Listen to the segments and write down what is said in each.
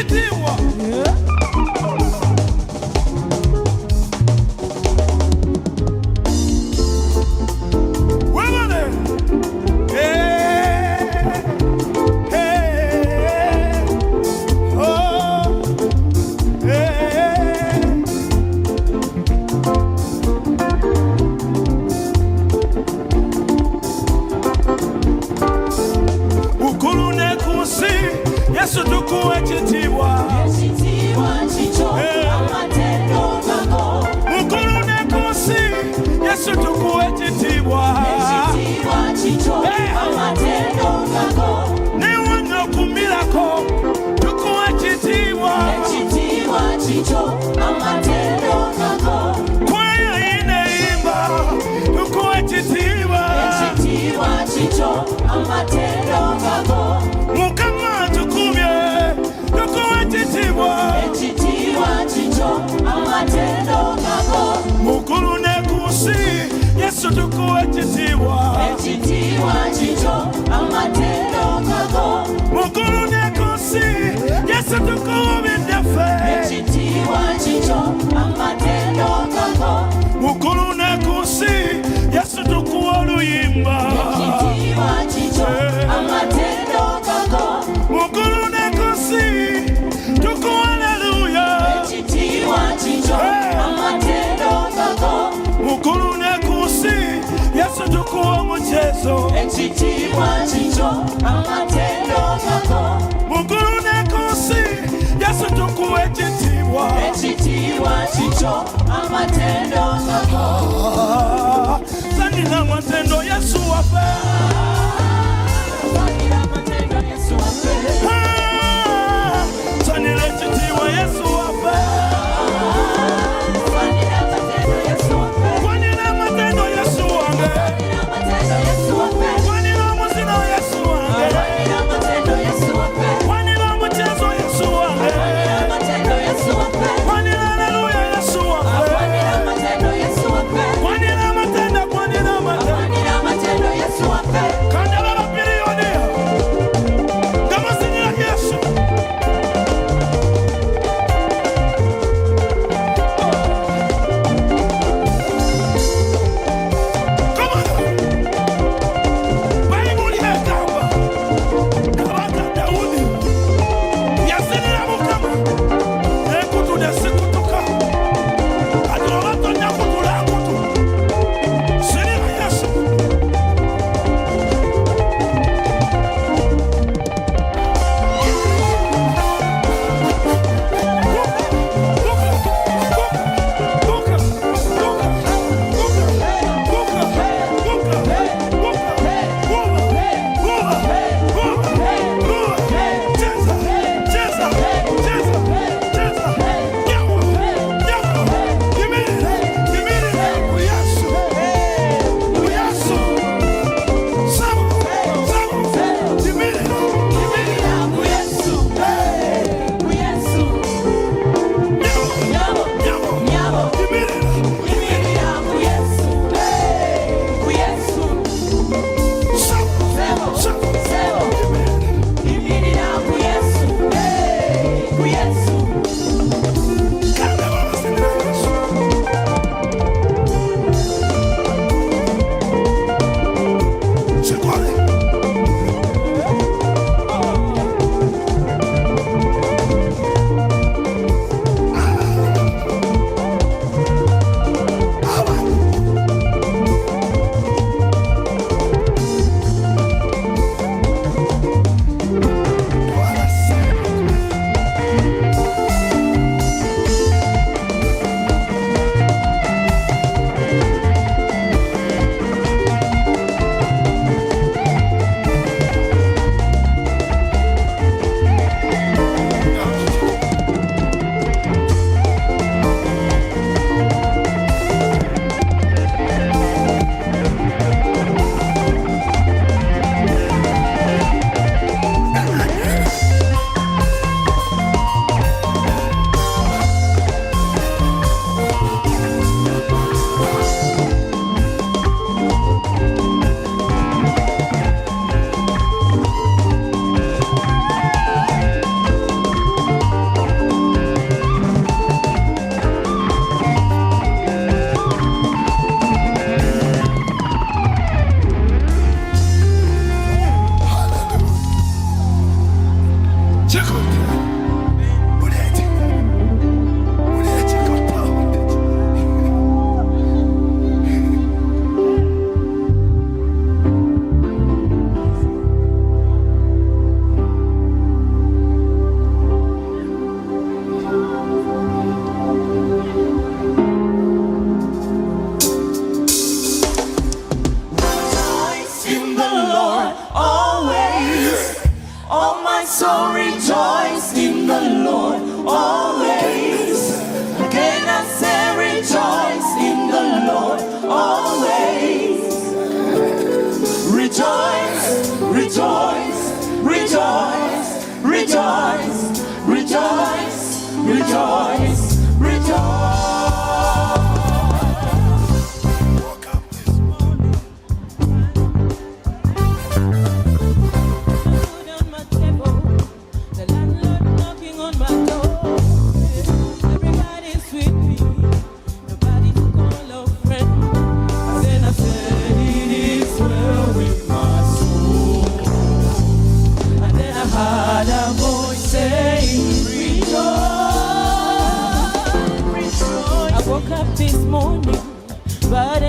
wechitiwa Yesu tukuwe chitiwa chicho amatendo gako mukuru nekusi Yesu tukuwe chitiwa chicho amatendo gako niwano kumilako tukuwe chitiwa chicho amatendo gako kwaya ineimba tukuwe chitiwa chicho amatendo gako chicho amatendo gako mukuru nekusi Yesu tukuwe chitiwa chicho amatendo gako mukuru nekusi Yesu tukuwe bindefe chicho amatendo gako mukuru nekusi Yesu tukuwe luyimba chicho amatendo gako mukuru nekusi chicho amatendo gako mukuru nekusi Yesu tukuwe mchezo chicho amatendo gako mukuru nekusi Yesu tukuwe chitiwa chicho amatendo gako sanina matendo Yesu wape sanina matendo Yesu wape sanina chitiwa Yesu wape Kama sinira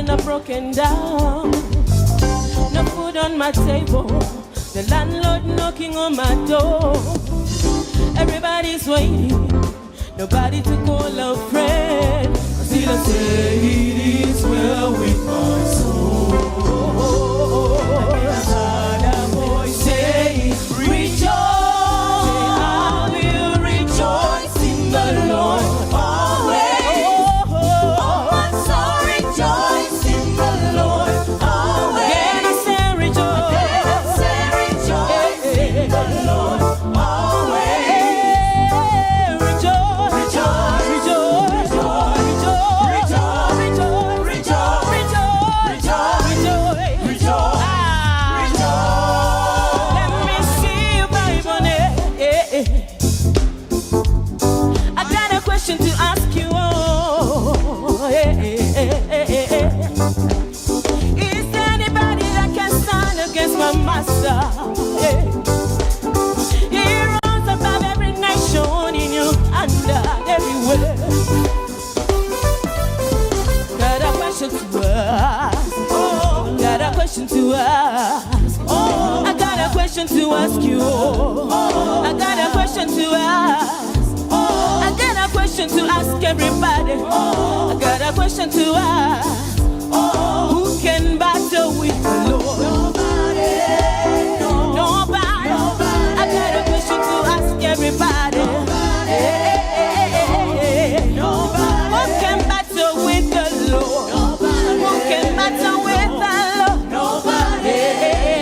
and I'm broken down. No food on my table, the landlord knocking on my door. Everybody's waiting, nobody to call a friend. Still I say it is well with my soul. And a voice say, rejoice. I will rejoice in the Lord always. Oh, my soul rejoice in the Lord always. Again I say rejoice. Again I say rejoice in the Lord always. Rejoice, rejoice, rejoice, rejoice, rejoice, rejoice, rejoice, rejoice, rejoice, rejoice. Let me see you, Bible. I got a question to ask you. Is there anybody that can stand against my master? He runs above every nation in you under everywhere. Got a question to ask. Got a question to ask. I got a question to ask you. I got a question to ask. I got a question to ask everybody. I got a question to ask. Who can battle with the Lord? Nobody. Nobody. I got a question to ask everybody. Nobody. Who can battle with the Lord? Nobody. Who can battle with the Lord? Nobody.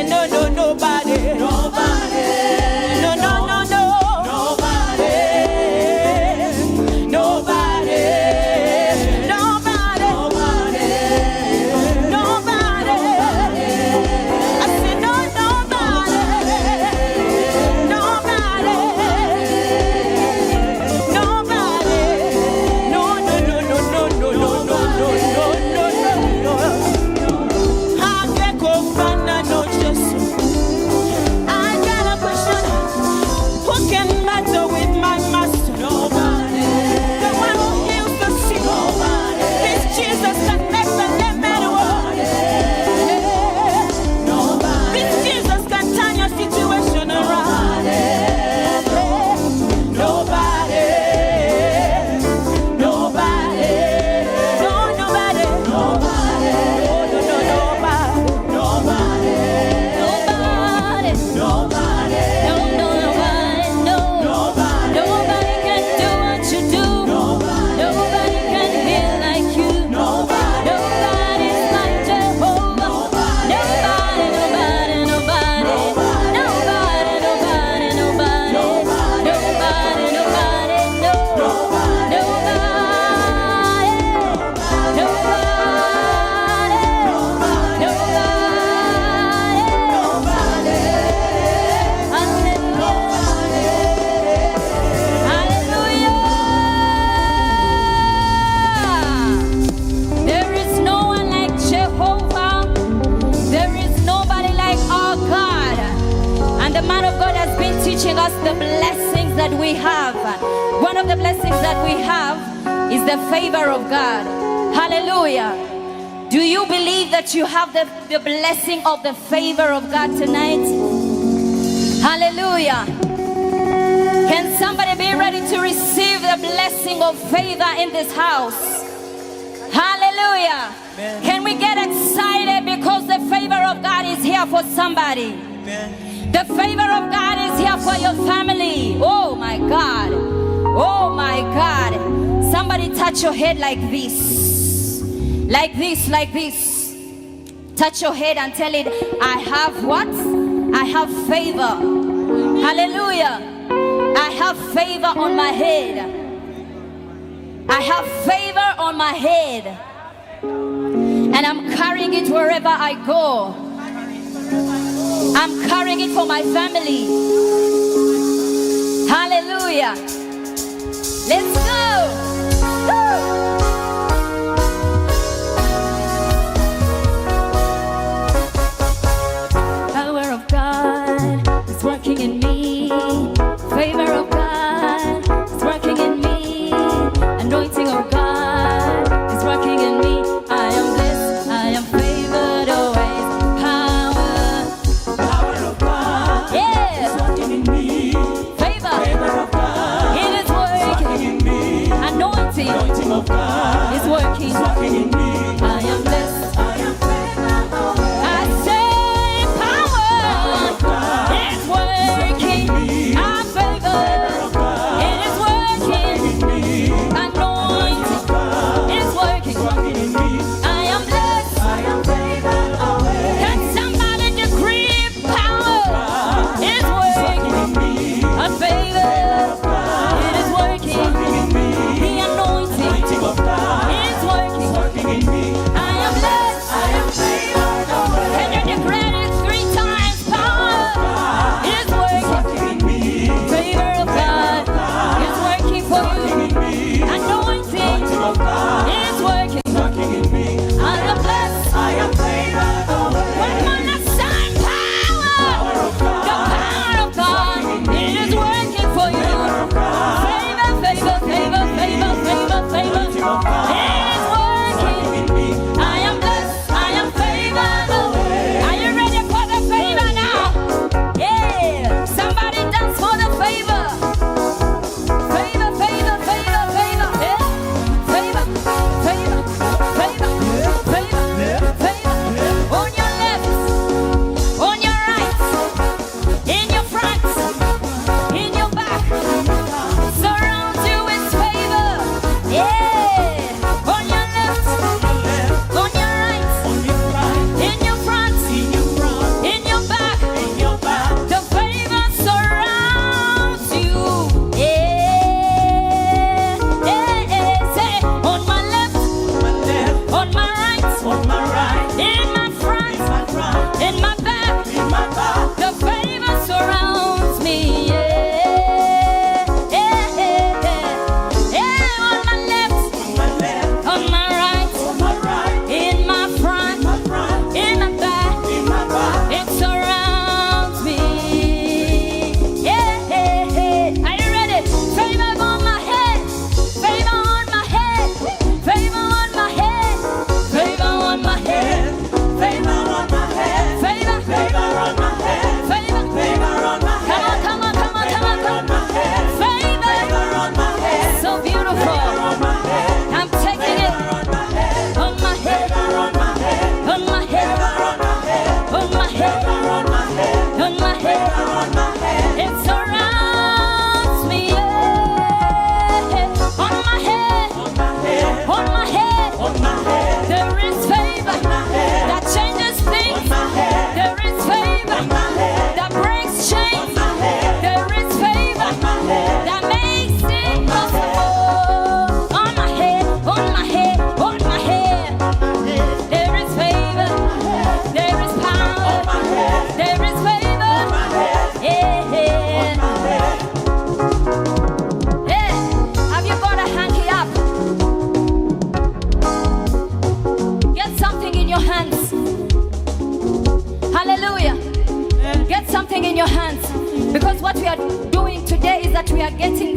No, no, nobody. Nobody. No, no, no, no. Nobody. Nobody. Nobody. Nobody. I said no, nobody. Nobody. Nobody. No, no, no, no, no, no, no, no, no, no, no, no. I can't go find no Jesus. I got a question. Who can battle with my master? Nobody. The one who heals the sick. Nobody. This Jesus that makes the lame man walk. Nobody. This Jesus can turn your situation around. Nobody. Nobody. No, nobody. Nobody. No, no, no, nobody. Nobody. Nobody. No, no, nobody, no. Nobody. Nobody can do what you do. Nobody. Nobody can heal like you. Nobody. Nobody's like Jehovah. Nobody, nobody, nobody. Nobody, nobody, nobody. Nobody, nobody, no. Nobody. Hallelujah. There is no one like Jehovah. There is nobody like our God. And the man of God has been teaching us the blessings that we have. One of the blessings that we have is the favor of God. Hallelujah. Do you believe that you have the blessing of the favor of God tonight? Hallelujah. Can somebody be ready to receive the blessing of favor in this house? Hallelujah. Amen. Can we get excited because the favor of God is here for somebody? Amen. The favor of God is here for your family. Oh my God. Oh my God. Somebody touch your head like this. Like this, like this. Touch your head and tell it, I have what? I have favor. Hallelujah. I have favor on my head. I have favor on my head. And I'm carrying it wherever I go. I'm carrying it for my family. Hallelujah. Let's go. Woo. Power of God is working in me. Favor of God is working in me. Anointing of God is working in me. I am blessed. I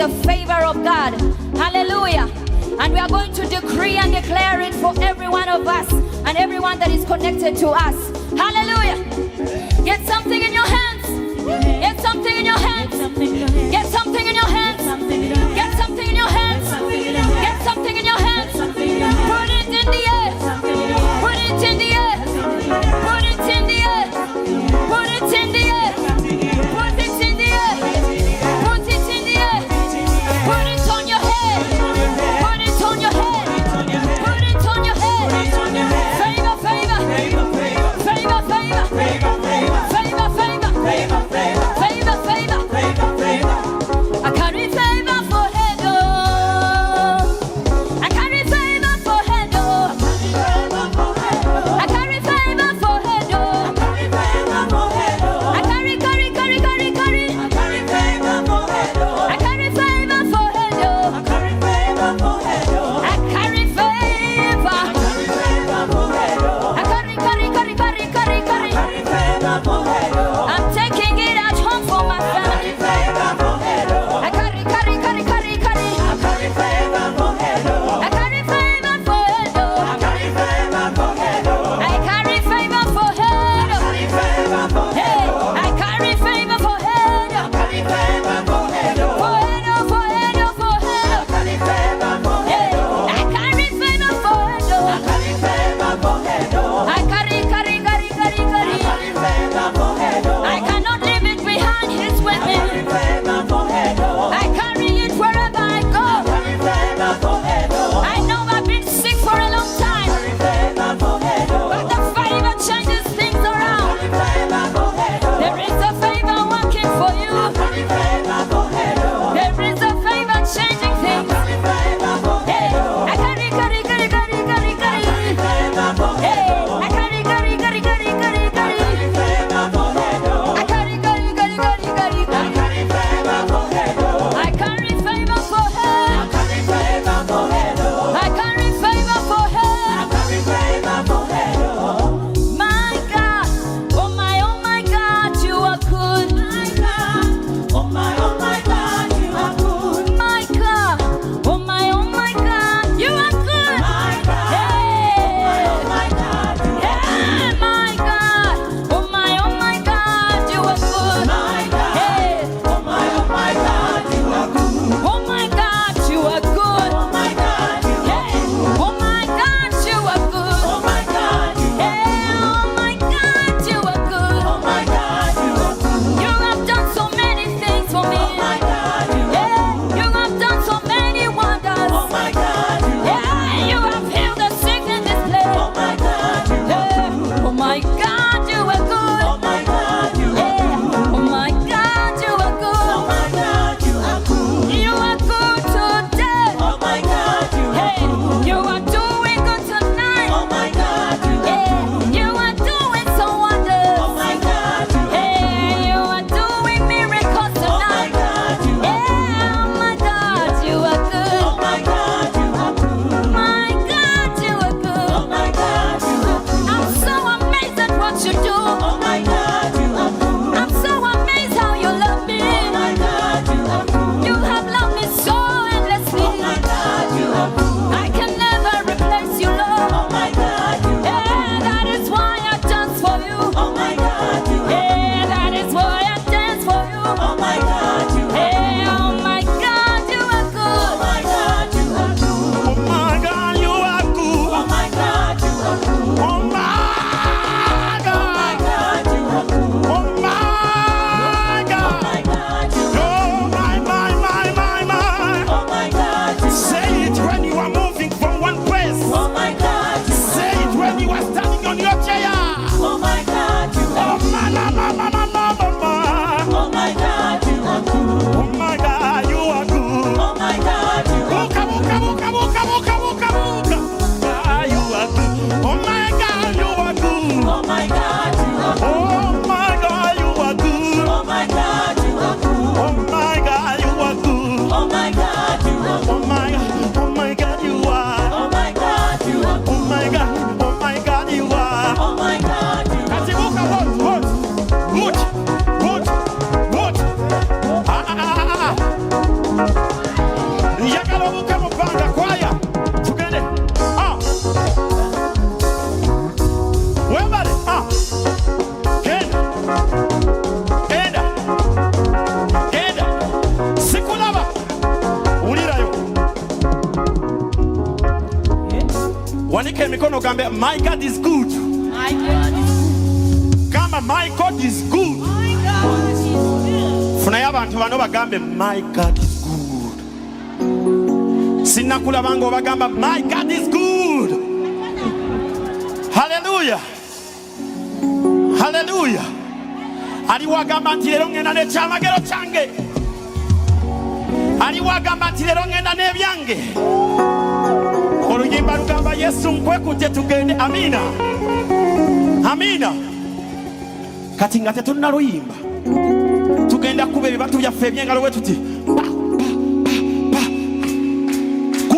the favor of God. Hallelujah. And we are going to decree and declare it for every one of us and everyone that is connected to us. Hallelujah. Get something in your hands. Get something in your hands. Get something in your hands. Get something in your hands. Get something in your hands. Put it in the air. Put it in the air. Put it in the air. Put it in the air. Put it in the air. Put it in the air. Put it on your head. Put it on your head. Put it on your head. Favor, favor. Favor, favor. Favor, favor. Wanike mikono gambe, my God is good. My God is good. Kama my God is good. My God is good. Funa y'abantu bano bagambe, my God is good. Sinakula bango bagamba, my God is good. Hallelujah. Hallelujah. Aliwagamba nti lero ngenda n'ekyamagero kyange. Aliwagamba nti lero ngenda n'ebyange. Oluyimba lugamba Yesu nkwekudde tugende. Amina. Amina. Kati nga tetunnaluyimba tugenda kuba ebibatu byaffe eby'engalo bwe tuti pa, pa, pa,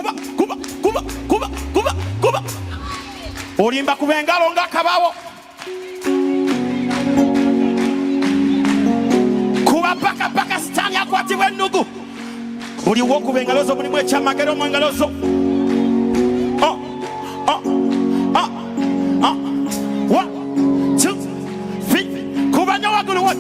pa. Kuba olimba kuba engalo nga kabawo. Kuba paka sitaani akwatibwa ennugu. Buli wokuba engalo zo mulimu ekyamagero mu engalo zo. One, two, three. Kuba nnyo waggulu wa.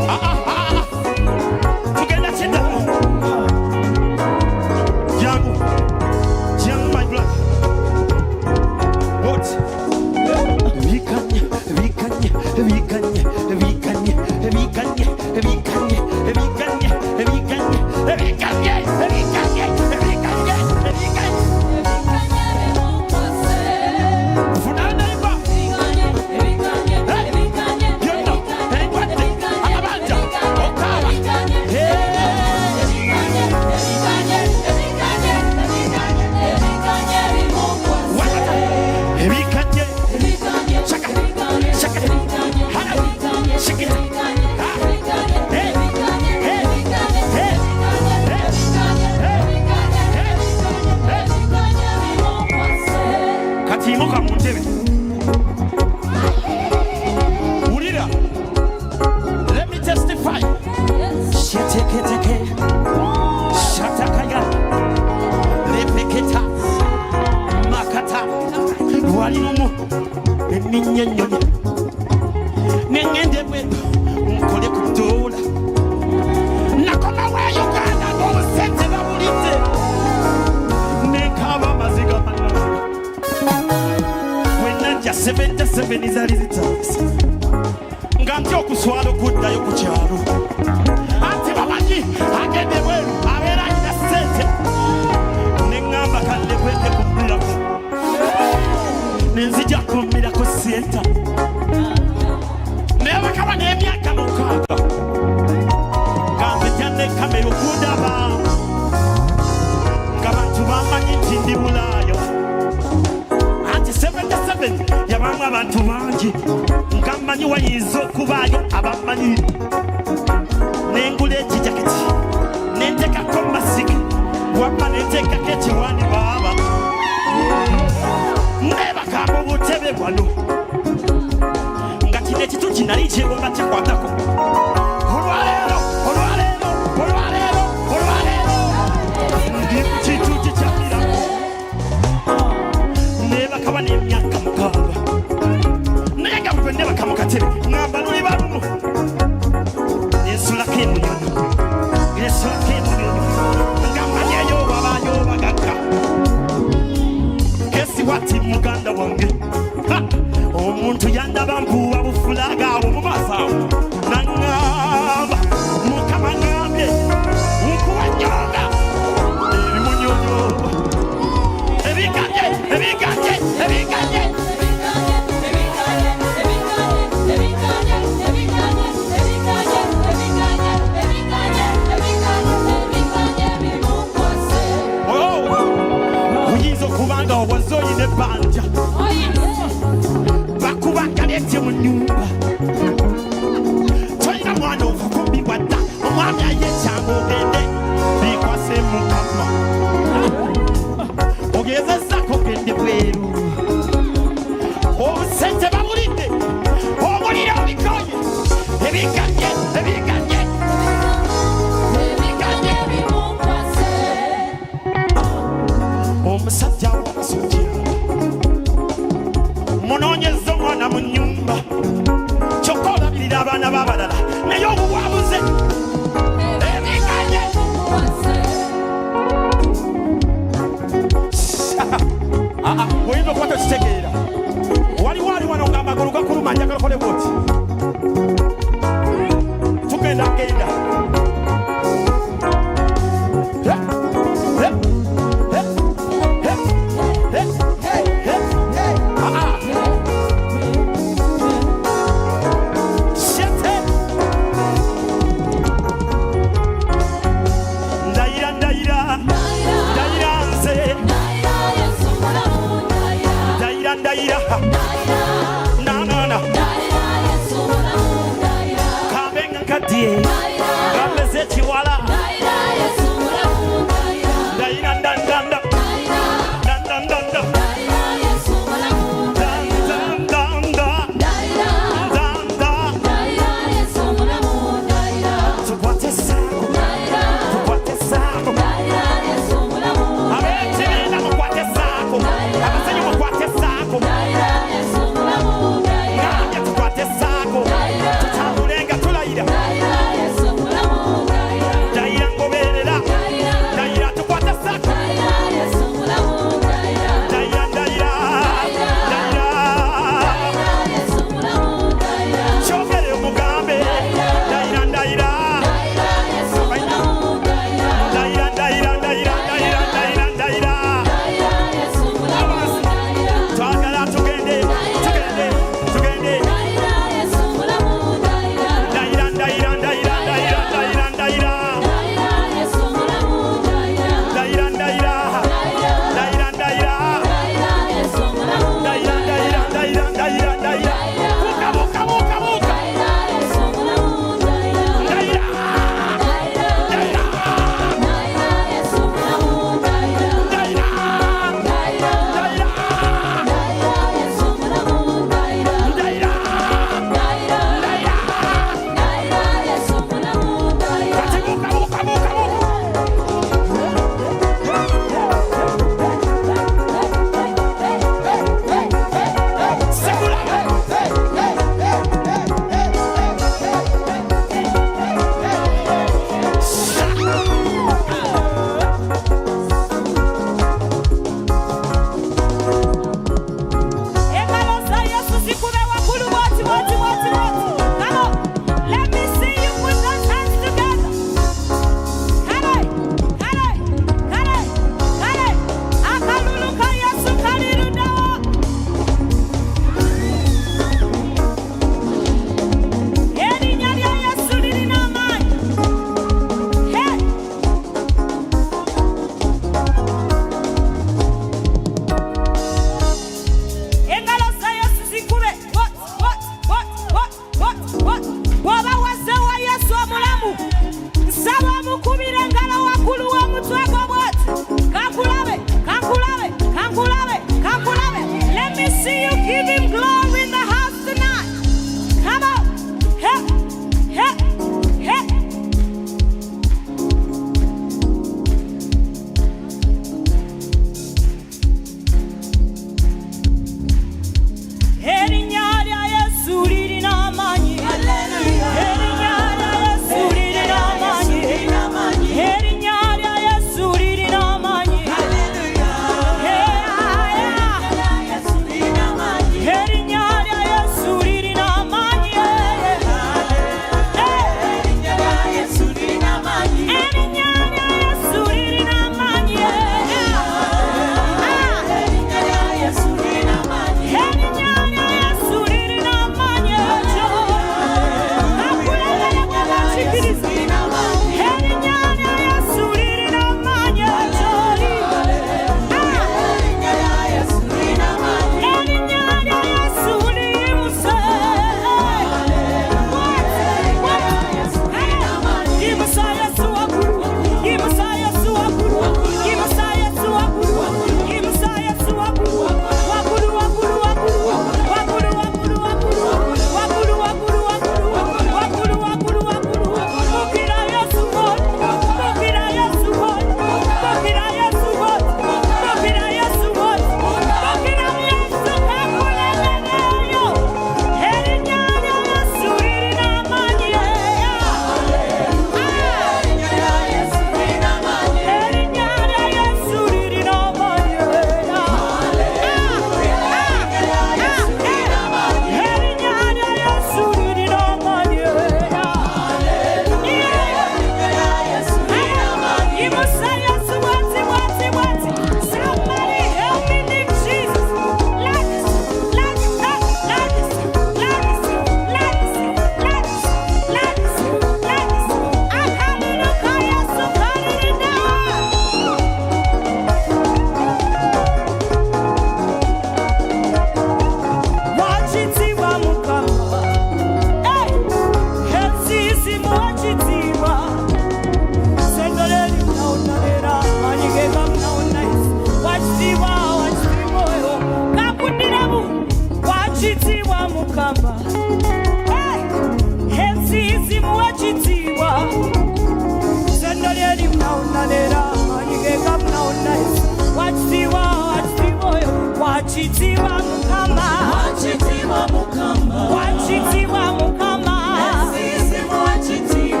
wachitiwa mukama, wachitiwa mukama, wachitiwa mukama, esizimu wachitiwa,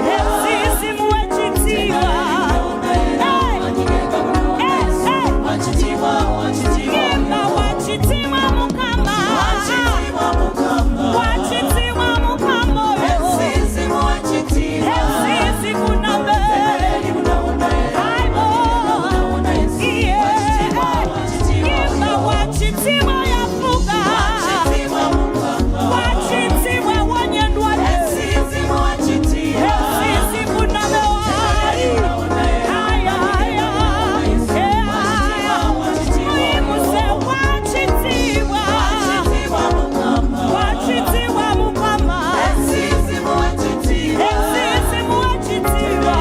esizimu wachitiwa, wachitiwa, wachitiwa, wachitiwa mukama, wachitiwa mukama, wachitiwa mukama, esizimu wachitiwa, esizimu nabe, wachitiwa yafuga, wachitiwa wanyendwa, esizimu wachitiwa, esizimu nabe wari, haya haya, muimuse wachitiwa, wachitiwa mukama, esizimu wachitiwa, esizimu wachitiwa,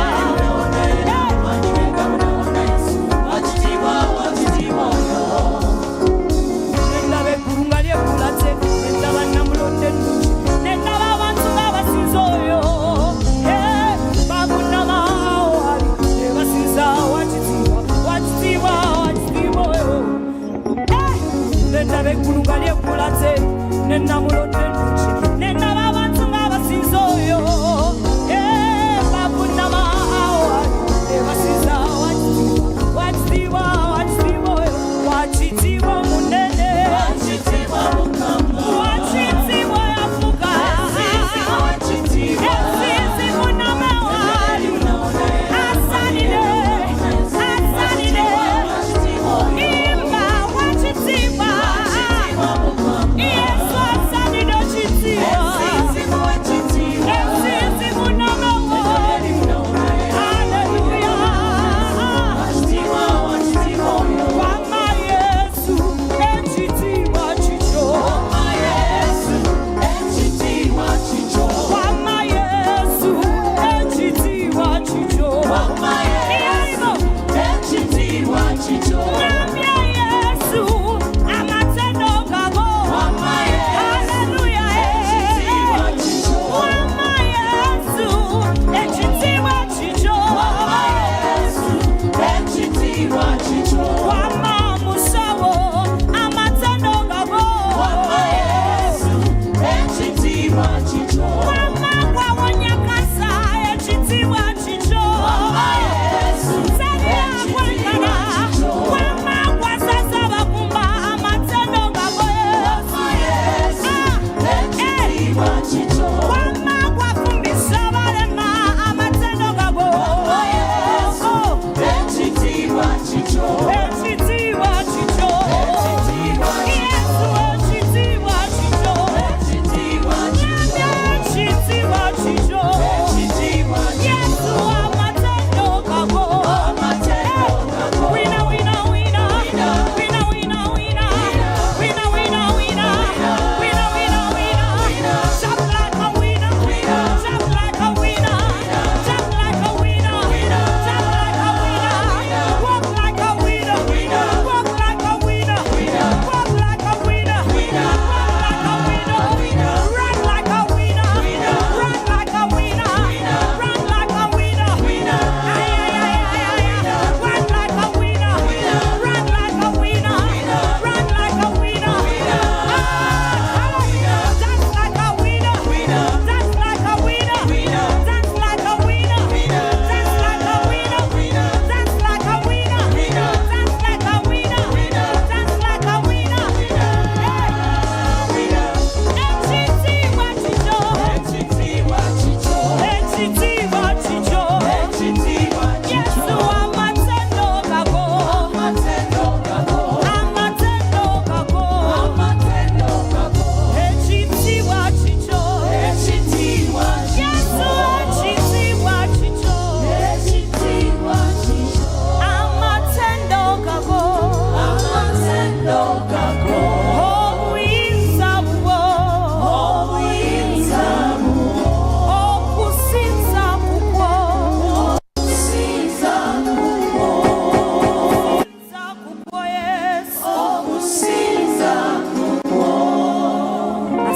nendabe kurungalie kulate, nendaba namulonde nduchi, nendaba abantu babasinza oyo, babunama wali, nebasinza wachitiwa, wachitiwa, wachitiwa oyo, nendabe kurungalie kulate, nendamulonde nduchi,